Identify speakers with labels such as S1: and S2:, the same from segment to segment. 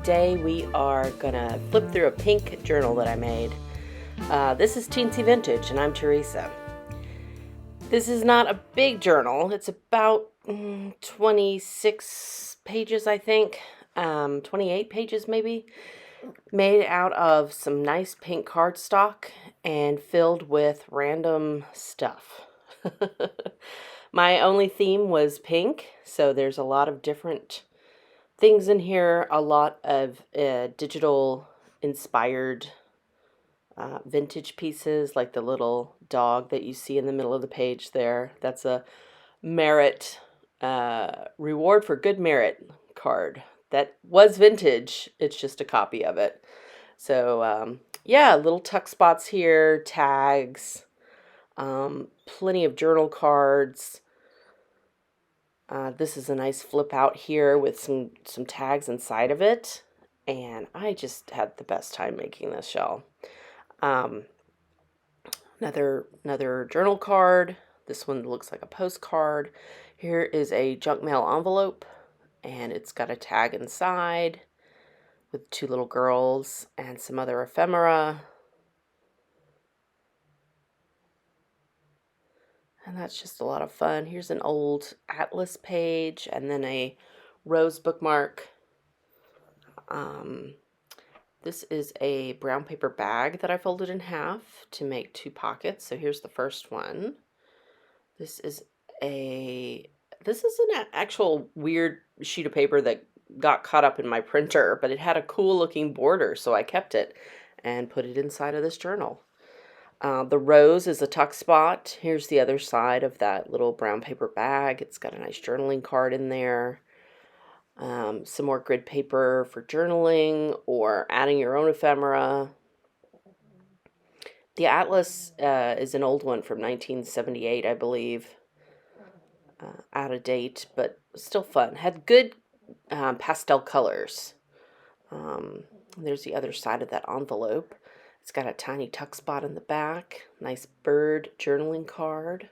S1: today we are gonna flip through a pink journal that I made. This is Teensy Vintage, and I'm Teresa. This is not a big journal. It's about 26 pages, I think. 28 pages maybe. Made out of some nice pink cardstock and filled with random stuff. My only theme was pink, so there's a lot of different things in here, a lot of digital inspired vintage pieces, like the little dog that you see in the middle of the page there. That's a merit, reward for good merit card. That was vintage, it's just a copy of it. So yeah, little tuck spots here, tags, plenty of journal cards. This is a nice flip out here with some tags inside of it, and I just had the best time making this shell. Another journal card. This one looks like a postcard. Here is a junk mail envelope, and it's got a tag inside with two little girls and some other ephemera. And that's just a lot of fun. Here's an old atlas page and then a rose bookmark. This is a brown paper bag that I folded in half to make two pockets. So here's the first one. This is an actual weird sheet of paper that got caught up in my printer, but it had a cool looking border, so I kept it and put it inside of this journal. The rose is a tuck spot. Here's the other side of that little brown paper bag. It's got a nice journaling card in there. Some more grid paper for journaling or adding your own ephemera. The atlas is an old one from 1978, I believe. Out of date, but still fun. Had good pastel colors. There's the other side of that envelope. It's got a tiny tuck spot in the back. Nice bird journaling card.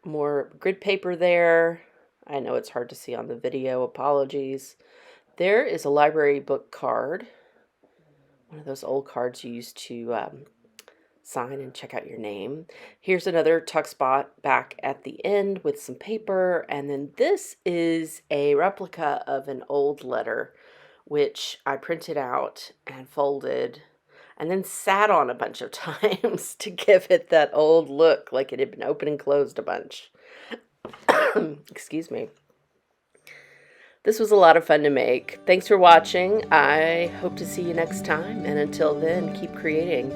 S1: More grid paper there. I know it's hard to see on the video. Apologies. There is a library book card. One of those old cards you used to sign and check out your name. Here's another tuck spot back at the end with some paper. And then this is a replica of an old letter, which I printed out and folded and then sat on a bunch of times to give it that old look, like it had been opened and closed a bunch. Excuse me. This was a lot of fun to make. Thanks for watching. I hope to see you next time, and until then, keep creating.